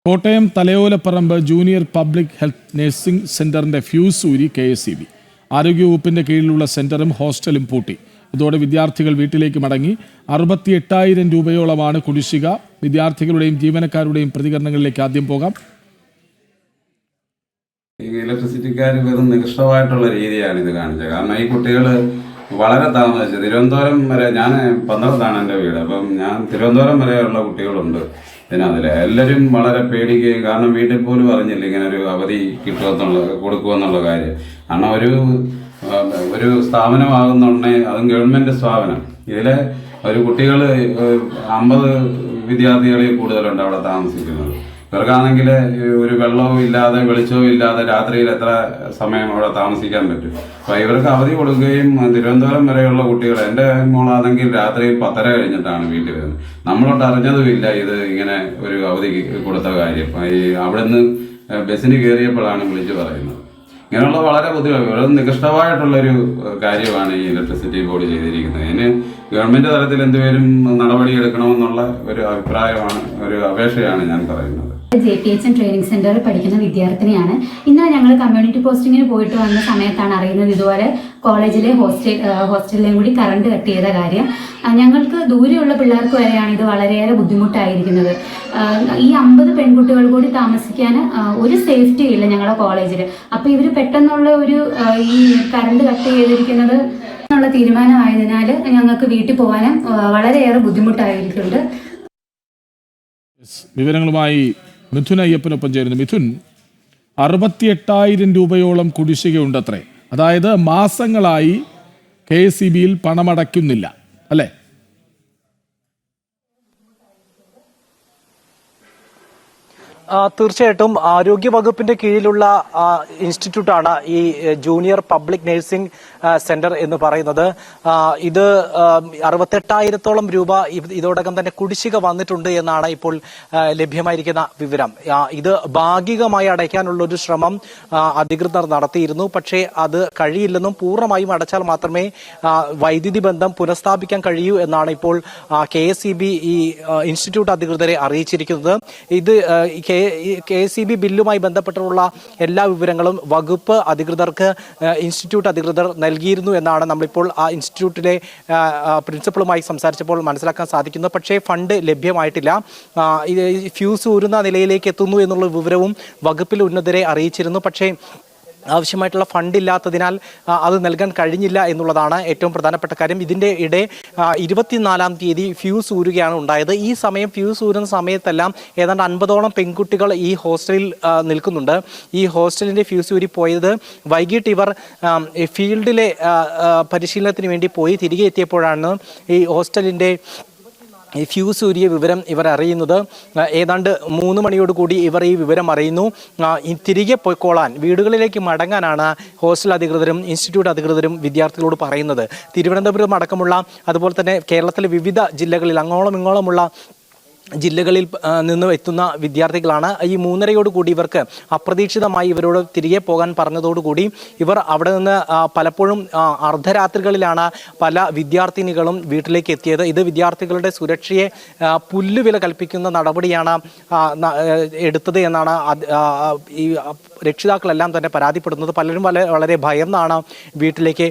Kottayam Thalayolaparambu junior public health nursing സെന്ററിന്റെ fuse ഊരി KSEB. ആരോഗ്യവകുപ്പിന്റെ കീഴിലുള്ള സെന്ററും ഹോസ്റ്റലും പൂട്ടി. ഇതോടെ വിദ്യാർത്ഥികൾ വീട്ടിലേക്ക് മടങ്ങി. 68,000 രൂപയോളമാണ് കുടിശ്ശിക. വിദ്യാർത്ഥികളുടെയും ജീവനക്കാരുടെയും പ്രതികരണങ്ങളിലേക്ക് ആദ്യം പോകാം. ഇലക്ട്രിസിറ്റിക്കാർ വെറും നികൃഷ്ടമായിട്ടുള്ള രീതിയാണ് ഇത് കാണിച്ചത്. കാരണം ഈ കുട്ടികൾ വളരെ താമസിച്ചു. തിരുവനന്തപുരം വരെ, ഞാൻ പന്തളത്താണ് എൻ്റെ വീട്, അപ്പം ഞാൻ തിരുവനന്തപുരം വരെയുള്ള കുട്ടികളുണ്ട് ഇതിനകത്തിൽ. എല്ലാവരും വളരെ പേടിക്കുകയും, കാരണം വീട്ടിൽ പോലും അറിഞ്ഞില്ല ഇങ്ങനെ ഒരു അവധി കൊടുക്കുമെന്നുള്ള കാര്യം. കാരണം ഒരു സ്ഥാപനമാകുന്നുണ്ടെങ്കിൽ അതും ഗവൺമെൻറ് സ്ഥാപനം, ഇതിലെ ഒരു കുട്ടികൾ 50 വിദ്യാർത്ഥികളിൽ കൂടുതലുണ്ട് അവിടെ താമസിക്കുന്നത്. ഇവർക്കാണെങ്കിൽ ഒരു വെള്ളവും ഇല്ലാതെ വെളിച്ചവും ഇല്ലാതെ രാത്രിയിൽ എത്ര സമയം അവിടെ താമസിക്കാൻ പറ്റും. അപ്പോൾ ഇവർക്ക് അവധി കൊടുക്കുകയും തിരുവനന്തപുരം വരെയുള്ള കുട്ടികൾ, എൻ്റെ മോളാണെങ്കിൽ രാത്രി 10:30 കഴിഞ്ഞിട്ടാണ് വീട്ടിൽ വരുന്നത്. നമ്മളോട്ട് അറിഞ്ഞതുമില്ല ഇത് ഇങ്ങനെ ഒരു അവധി കൊടുത്ത കാര്യം. അവിടെ നിന്ന് ബസ്സിന് കയറിയപ്പോഴാണ് വിളിച്ച് പറയുന്നത്. ഇങ്ങനെയുള്ള വളരെ വളരെ നികൃഷ്ടമായിട്ടുള്ളൊരു കാര്യമാണ് ഈ ഇലക്ട്രിസിറ്റി ബോർഡ് ചെയ്തിരിക്കുന്നത്. ഇതിന് ഗവൺമെൻറ് തലത്തിൽ എന്തുവേലും നടപടിയെടുക്കണമെന്നുള്ള ഒരു അഭിപ്രായമാണ്, ഒരു അപേക്ഷയാണ് ഞാൻ പറയുന്നത്. JPHN ട്രെയിനിങ് സെന്ററിൽ പഠിക്കുന്ന വിദ്യാർത്ഥിനിയാണ്. ഇന്നലെ ഞങ്ങൾ കമ്മ്യൂണിറ്റി പോസ്റ്റിങ്ങിന് പോയിട്ട് വന്ന സമയത്താണ് അറിയുന്നത് ഇതുപോലെ കോളേജിലെ ഹോസ്റ്റലിലെയും കൂടി കറണ്ട് കട്ട് ചെയ്ത കാര്യം. ഞങ്ങൾക്ക് ദൂരെയുള്ള പിള്ളേർക്ക് വരെയാണ് ഇത് വളരെയേറെ ബുദ്ധിമുട്ടായിരിക്കുന്നത്. ഈ 50 പെൺകുട്ടികൾ കൂടി താമസിക്കാൻ ഒരു സേഫ്റ്റി ഇല്ല ഞങ്ങളുടെ കോളേജിൽ. അപ്പോൾ ഇവർ പെട്ടെന്നുള്ള ഈ കറണ്ട് കട്ട് ചെയ്തിരിക്കുന്നത് എന്നുള്ള തീരുമാനമായതിനാൽ ഞങ്ങൾക്ക് വീട്ടിൽ പോകാനും വളരെയേറെ ബുദ്ധിമുട്ടായിരിക്കുന്നുണ്ട്. വിവരങ്ങളുമായി മിഥുൻ അയ്യപ്പനൊപ്പം ചേരുന്നു. മിഥുൻ, 68,000 രൂപയോളം കുടിശ്ശികയുണ്ടത്രേ. അതായത് മാസങ്ങളായി KSEBയിൽ പണമടയ്ക്കുന്നില്ല, അല്ലേ? തീർച്ചയായിട്ടും ആരോഗ്യ വകുപ്പിന്റെ കീഴിലുള്ള ഇൻസ്റ്റിറ്റ്യൂട്ടാണ് ഈ ജൂനിയർ പബ്ലിക് നഴ്സിംഗ് സെന്റർ എന്ന് പറയുന്നത്. ഇത് 68,000-ഓളം രൂപ ഇതോടകം തന്നെ കുടിശ്ശിക വന്നിട്ടുണ്ട് എന്നാണ് ഇപ്പോൾ ലഭ്യമായിരിക്കുന്ന വിവരം. ഇത് ഭാഗികമായി അടയ്ക്കാനുള്ള ഒരു ശ്രമം അധികൃതർ നടത്തിയിരുന്നു. പക്ഷേ അത് കഴിയില്ലെന്നും പൂർണ്ണമായും അടച്ചാൽ മാത്രമേ വൈദ്യുതി ബന്ധം പുനഃസ്ഥാപിക്കാൻ കഴിയൂ എന്നാണ് ഇപ്പോൾ KSEB ഈ ഇൻസ്റ്റിറ്റ്യൂട്ട് അധികൃതരെ അറിയിച്ചിരിക്കുന്നത്. ഇത് KSEB ബില്ലുമായി ബന്ധപ്പെട്ടുള്ള എല്ലാ വിവരങ്ങളും വകുപ്പ് അധികൃതർക്ക് ഇൻസ്റ്റിറ്റ്യൂട്ട് അധികൃതർ നൽകിയിരുന്നു എന്നാണ് നമ്മളിപ്പോൾ ആ ഇൻസ്റ്റിറ്റ്യൂട്ടിലെ പ്രിൻസിപ്പളുമായി സംസാരിച്ചപ്പോൾ മനസ്സിലാക്കാൻ സാധിക്കുന്നത്. പക്ഷേ ഫണ്ട് ലഭ്യമായിട്ടില്ല. ഫ്യൂസ് ഊരുന്ന നിലയിലേക്ക് എത്തുന്നു എന്നുള്ള വിവരവും വകുപ്പിലെ ഉന്നതരെ അറിയിച്ചിരുന്നു. പക്ഷേ ആവശ്യമായിട്ടുള്ള ഫണ്ട് ഇല്ലാത്തതിനാൽ അത് നൽകാൻ കഴിഞ്ഞില്ല എന്നുള്ളതാണ് ഏറ്റവും പ്രധാനപ്പെട്ട കാര്യം. ഇതിൻ്റെ ഇടെ 24-ാം തീയതി ഫ്യൂസ് ഊരുകയാണ് ഉണ്ടായത്. ഈ സമയം ഫ്യൂസ് ഊരുന്ന സമയത്തെല്ലാം ഏതാണ്ട് 50ഓളം പെൺകുട്ടികൾ ഈ ഹോസ്റ്റലിൽ നിൽക്കുന്നുണ്ട്. ഈ ഹോസ്റ്റലിൻ്റെ ഫ്യൂസ് ഊരി പോയത് വൈകിട്ട് ഇവർ ഫീൽഡിലെ പരിശീലനത്തിന് വേണ്ടി പോയി തിരികെ എത്തിയപ്പോഴാണ് ഈ ഹോസ്റ്റലിൻ്റെ ഈ ഫ്യൂസ് ഊരിയ വിവരം ഇവർ അറിയുന്നത്. ഏതാണ്ട് 3 മണിയോടുകൂടി ഇവർ ഈ വിവരം അറിയുന്നു. തിരികെ പോയിക്കോളാൻ, വീടുകളിലേക്ക് മടങ്ങാനാണ് ഹോസ്റ്റൽ അധികൃതരും ഇൻസ്റ്റിറ്റ്യൂട്ട് അധികൃതരും വിദ്യാർത്ഥികളോട് പറയുന്നത്. തിരുവനന്തപുരം അടക്കമുള്ള, അതുപോലെ തന്നെ കേരളത്തിലെ വിവിധ ജില്ലകളിൽ അങ്ങോളം ഇങ്ങോളമുള്ള ജില്ലകളിൽ നിന്ന് എത്തുന്ന വിദ്യാർത്ഥികളാണ്. ഈ 3:30 ഇവർക്ക് അപ്രതീക്ഷിതമായി ഇവരോട് തിരികെ പോകാൻ പറഞ്ഞതോടുകൂടി ഇവർ അവിടെ നിന്ന് പലപ്പോഴും അർദ്ധരാത്രികളിലാണ് പല വിദ്യാർത്ഥിനികളും വീട്ടിലേക്ക് എത്തിയത്. ഇത് വിദ്യാർത്ഥികളുടെ സുരക്ഷയെ പുല്ലുവില കൽപ്പിക്കുന്ന നടപടിയാണ് എടുത്തത് എന്നാണ് ഈ രക്ഷിതാക്കളെല്ലാം തന്നെ പരാതിപ്പെടുന്നത്. പലരും വളരെ ഭയന്നാണ് വീട്ടിലേക്ക്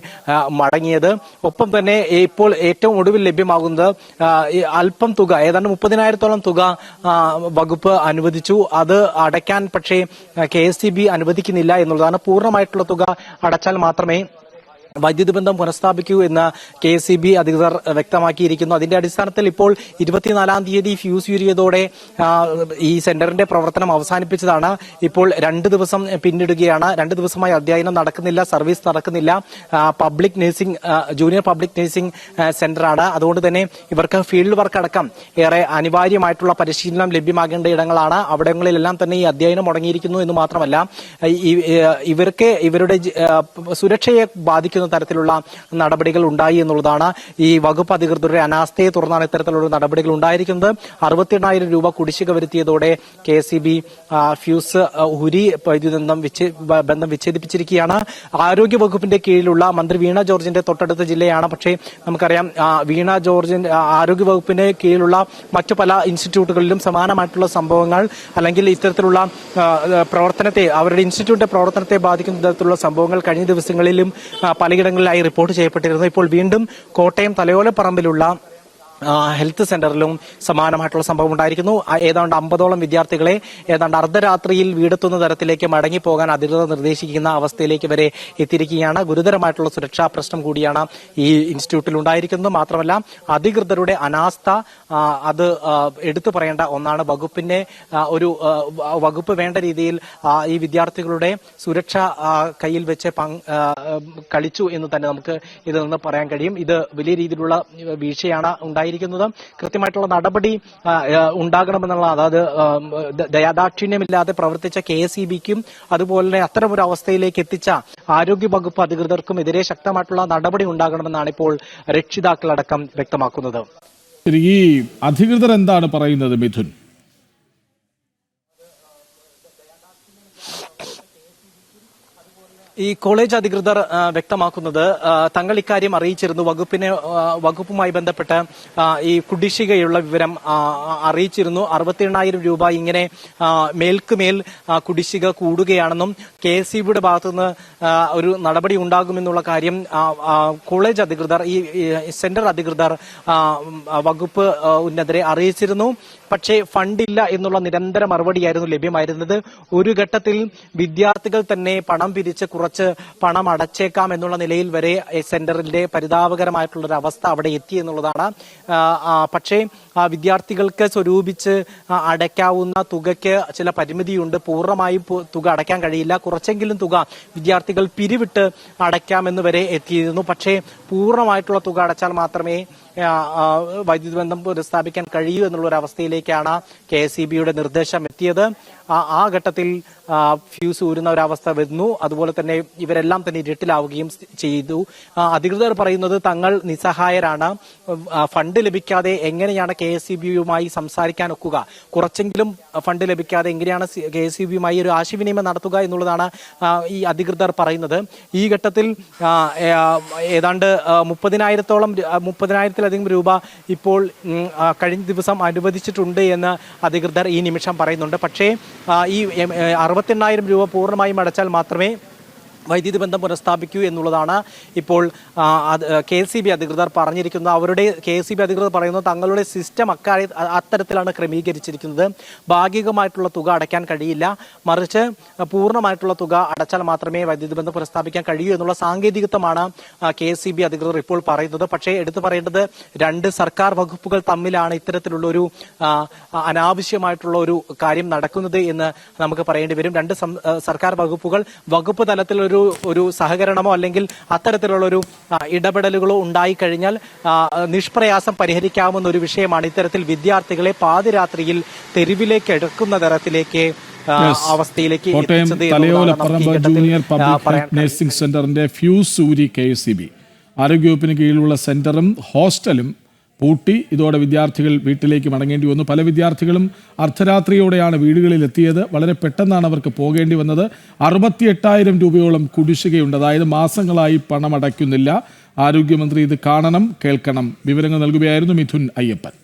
മടങ്ങിയത്. ഒപ്പം തന്നെ ഇപ്പോൾ ഏറ്റവും ഒടുവിൽ ലഭ്യമാകുന്നത് അല്പം തുക, ഏതാണ്ട് 30,000 തുക വകുപ്പ് അനുവദിച്ചു. അത് അടയ്ക്കാൻ പക്ഷേ KSEB അനുവദിക്കുന്നില്ല എന്നുള്ളതാണ്. പൂർണ്ണമായിട്ടുള്ള തുക അടച്ചാൽ മാത്രമേ വൈദ്യുതി ബന്ധം പുനഃസ്ഥാപിക്കൂ എന്ന് KSEB അധികൃതർ വ്യക്തമാക്കിയിരിക്കുന്നു. അതിന്റെ അടിസ്ഥാനത്തിൽ ഇപ്പോൾ 24-ാം തീയതി ഫ്യൂസ് യൂരിയതോടെ ഈ സെന്ററിന്റെ പ്രവർത്തനം അവസാനിപ്പിച്ചതാണ്. ഇപ്പോൾ 2 ദിവസം പിന്നിടുകയാണ്. 2 ദിവസമായി അധ്യയനം നടക്കുന്നില്ല, സർവീസ് നടക്കുന്നില്ല. Public nursing, junior public nursing സെന്ററാണ്. അതുകൊണ്ട് തന്നെ ഇവർക്ക് ഫീൽഡ് വർക്ക് അടക്കം ഏറെ അനിവാര്യമായിട്ടുള്ള പരിശീലനം ലഭ്യമാകേണ്ട ഇടങ്ങളാണ്. അവിടങ്ങളിലെല്ലാം തന്നെ ഈ അധ്യയനം മുടങ്ങിയിരിക്കുന്നു എന്ന് മാത്രമല്ല, ഇവരുടെ സുരക്ഷയെ ബാധിക്കുന്ന ചെയ്യുന്ന തരത്തിലുള്ള നടപടികൾ ഉണ്ടായി എന്നുള്ളതാണ്. ഈ വകുപ്പ് അധികൃതരുടെ അനാസ്ഥയെ തുടർന്നാണ് ഇത്തരത്തിലുള്ള നടപടികൾ ഉണ്ടായിരിക്കുന്നത്. 68,000 രൂപ കുടിശ്ശിക വരുത്തിയതോടെ KSEB ഫ്യൂസ് ഉരി വൈദ്യുതി ബന്ധം വിച്ഛേദിപ്പിച്ചിരിക്കുകയാണ്. ആരോഗ്യ വകുപ്പിന്റെ കീഴിലുള്ള മന്ത്രി വീണ ജോർജിന്റെ തൊട്ടടുത്ത ജില്ലയാണ്. പക്ഷേ നമുക്കറിയാം വീണ ജോർജിന്റെ ആരോഗ്യ വകുപ്പിന് കീഴിലുള്ള മറ്റു പല ഇൻസ്റ്റിറ്റ്യൂട്ടുകളിലും സമാനമായിട്ടുള്ള സംഭവങ്ങൾ അല്ലെങ്കിൽ ഇത്തരത്തിലുള്ള പ്രവർത്തനത്തെ അവരുടെ ഇൻസ്റ്റിറ്റ്യൂട്ടിന്റെ പ്രവർത്തനത്തെ ബാധിക്കുന്ന തരത്തിലുള്ള സംഭവങ്ങൾ കഴിഞ്ഞ ദിവസങ്ങളിലും പലയിടങ്ങളിലായി റിപ്പോർട്ട് ചെയ്യപ്പെട്ടിരുന്നു. ഇപ്പോൾ വീണ്ടും കോട്ടയം തലയോലപ്പറമ്പിലുള്ള ഹെൽത്ത് സെന്ററിലും സമാനമായിട്ടുള്ള സംഭവം ഉണ്ടായിരിക്കുന്നു. ഏതാണ്ട് 50ഓളം വിദ്യാർത്ഥികളെ ഏതാണ്ട് അർദ്ധരാത്രിയിൽ വീടെത്തുന്ന തരത്തിലേക്ക് മടങ്ങിപ്പോകാൻ അധികൃതർ നിർദ്ദേശിക്കുന്ന അവസ്ഥയിലേക്ക് വരെ എത്തിയിരിക്കുകയാണ്. ഗുരുതരമായിട്ടുള്ള സുരക്ഷാ പ്രശ്നം കൂടിയാണ് ഈ ഇൻസ്റ്റിറ്റ്യൂട്ടിൽ ഉണ്ടായിരിക്കുന്നത്. മാത്രമല്ല അധികൃതരുടെ അനാസ്ഥ അത് എടുത്തു പറയേണ്ട ഒന്നാണ്. വകുപ്പിന്റെ ഒരു വകുപ്പ് വേണ്ട രീതിയിൽ ഈ വിദ്യാർത്ഥികളുടെ സുരക്ഷ കയ്യിൽ വെച്ച് കളിച്ചു എന്ന് തന്നെ നമുക്ക് ഇതിൽ നിന്ന് പറയാൻ കഴിയും. ഇത് വലിയ രീതിയിലുള്ള വീഴ്ചയാണ് ഉണ്ടായിരിക്കുന്നത്. കൃത്യമായിട്ടുള്ള നടപടി ഉണ്ടാകണമെന്നുള്ള, അതായത് ദയാദാക്ഷിണ്യമില്ലാതെ പ്രവർത്തിച്ച KSEBക്കും അതുപോലെ തന്നെ അത്തരം ഒരു അവസ്ഥയിലേക്ക് എത്തിച്ച ആരോഗ്യ വകുപ്പ് അധികൃതർക്കും എതിരെ ശക്തമായിട്ടുള്ള നടപടി ഉണ്ടാകണമെന്നാണ് ഇപ്പോൾ രക്ഷിതാക്കളടക്കം വ്യക്തമാക്കുന്നത്. ഈ അധികൃതർ എന്താണ് പറയുന്നത് മിഥുൻ? ഈ കോളേജ് അധികൃതർ വ്യക്തമാക്കുന്നത് തങ്ങൾ ഇക്കാര്യം അറിയിച്ചിരുന്നു. വകുപ്പുമായി ബന്ധപ്പെട്ട് ഈ കുടിശ്ശികയുള്ള വിവരം അറിയിച്ചിരുന്നു. 68,000 രൂപ ഇങ്ങനെ മേൽക്കുമേൽ കുടിശ്ശിക കൂടുകയാണെന്നും KSEBയുടെ ഭാഗത്തുനിന്ന് ഒരു നടപടി ഉണ്ടാകുമെന്നുള്ള കാര്യം കോളേജ് അധികൃതർ, ഈ സെന്റർ അധികൃതർ വകുപ്പ് ഉന്നതരെ അറിയിച്ചിരുന്നു. പക്ഷേ ഫണ്ടില്ല എന്നുള്ള നിരന്തര മറുപടിയായിരുന്നു ലഭ്യമായിരുന്നത്. ഒരു ഘട്ടത്തിൽ വിദ്യാർത്ഥികൾ തന്നെ പണം പിരിച്ച് കുറച്ച് പണം അടച്ചേക്കാം എന്നുള്ള നിലയിൽ വരെ സെന്ററിന്റെ പരിതാപകരമായിട്ടുള്ള ഒരു അവസ്ഥ അവിടെ എത്തി എന്നുള്ളതാണ്. പക്ഷേ വിദ്യാർത്ഥികൾക്ക് സ്വരൂപിച്ച് അടയ്ക്കാവുന്ന തുകയ്ക്ക് ചില പരിമിതിയുണ്ട്. പൂർണ്ണമായും തുക അടയ്ക്കാൻ കഴിയില്ല. കുറച്ചെങ്കിലും തുക വിദ്യാർത്ഥികൾ പിരിവിട്ട് അടയ്ക്കാമെന്ന് വരെ എത്തിയിരുന്നു. പക്ഷേ പൂർണ്ണമായിട്ടുള്ള തുക അടച്ചാൽ മാത്രമേ വൈദ്യുതി ബന്ധം പുനഃസ്ഥാപിക്കാൻ കഴിയൂ എന്നുള്ള ഒരു അവസ്ഥയിലേക്കാണ് KSEBയുടെ നിർദ്ദേശം എത്തിയത്. ആ ഘട്ടത്തിൽ ഫ്യൂസ് ഊരുന്ന ഒരവസ്ഥ വരുന്നു. അതുപോലെ തന്നെ ഇവരെല്ലാം തന്നെ ഇരുട്ടിലാവുകയും ചെയ്തു. അധികൃതർ പറയുന്നത് തങ്ങൾ നിസ്സഹായരാണ്. ഫണ്ട് ലഭിക്കാതെ എങ്ങനെയാണ് KSEBയുമായി സംസാരിക്കാൻ ഒക്കുക, കുറച്ചെങ്കിലും ഫണ്ട് ലഭിക്കാതെ എങ്ങനെയാണ് KSEBയുമായി ഒരു ആശയവിനിമയം നടത്തുക എന്നുള്ളതാണ് ഈ അധികൃതർ പറയുന്നത്. ഈ ഘട്ടത്തിൽ ഏതാണ്ട് 30,000-ലധികം രൂപ ഇപ്പോൾ കഴിഞ്ഞ ദിവസം അനുവദിച്ചിട്ടുണ്ട് എന്ന് അധികൃതർ ഈ നിമിഷം പറയുന്നുണ്ട്. പക്ഷേ ഈ 68,000 രൂപ പൂർണ്ണമായും അടച്ചാൽ മാത്രമേ വൈദ്യുതി ബന്ധം പുനഃസ്ഥാപിക്കൂ എന്നുള്ളതാണ് ഇപ്പോൾ KSEB അധികൃതർ പറഞ്ഞിരിക്കുന്നത്. അവരുടെ KSEB അധികൃതർ പറയുന്നത് തങ്ങളുടെ സിസ്റ്റം അത്തരത്തിലാണ് ക്രമീകരിച്ചിരിക്കുന്നത്. ഭാഗികമായിട്ടുള്ള തുക അടയ്ക്കാൻ കഴിയില്ല, മറിച്ച് പൂർണ്ണമായിട്ടുള്ള തുക അടച്ചാൽ മാത്രമേ വൈദ്യുതി ബന്ധം പുനഃസ്ഥാപിക്കാൻ കഴിയൂ എന്നുള്ള സാങ്കേതികത്വമാണ് KSEB അധികൃതർ ഇപ്പോൾ പറയുന്നത്. പക്ഷേ എടുത്തു പറയേണ്ടത് രണ്ട് സർക്കാർ വകുപ്പുകൾ തമ്മിലാണ് ഇത്തരത്തിലുള്ള ഒരു അനാവശ്യമായിട്ടുള്ള ഒരു കാര്യം നടക്കുന്നത് എന്ന് നമുക്ക് പറയേണ്ടി വരും. രണ്ട് സർക്കാർ വകുപ്പുകൾ വകുപ്പ് തലത്തിൽ ഒരു സഹകരണമോ അല്ലെങ്കിൽ അത്തരത്തിലുള്ള ഒരു ഇടപെടലുകളോ ഉണ്ടായിക്കഴിഞ്ഞാൽ നിഷ്പ്രയാസം പരിഹരിക്കാവുന്ന ഒരു വിഷയമാണ് ഇത്തരത്തിൽ വിദ്യാർത്ഥികളെ പാതിരാത്രിയിൽ തെരുവിലേക്ക് എടുക്കുന്ന തരത്തിലേക്ക് അവസ്ഥയിലേക്ക് Kottayam Thalayolaparambu junior public health nursing സെന്ററിന്റെ ഫ്യൂസ് ഊരി KSEB. ആരോഗ്യവകുപ്പിന് കീഴിലുള്ള സെന്ററും ഹോസ്റ്റലും പൂട്ടി. ഇതോടെ വിദ്യാർത്ഥികൾ വീട്ടിലേക്ക് മടങ്ങേണ്ടി വന്നു. പല വിദ്യാർത്ഥികളും അർദ്ധരാത്രിയോടെയാണ് വീടുകളിൽ എത്തിയത്. വളരെ പെട്ടെന്നാണ് അവർക്ക് പോകേണ്ടി വന്നത്. 68,000 രൂപയോളം കുടിശ്ശികയുണ്ട്. അതായത് മാസങ്ങളായി പണം അടയ്ക്കുന്നില്ല. ആരോഗ്യമന്ത്രി ഇത് കാണണം, കേൾക്കണം. വിവരങ്ങൾ നൽകുകയായിരുന്നു മിഥുൻ അയ്യപ്പൻ.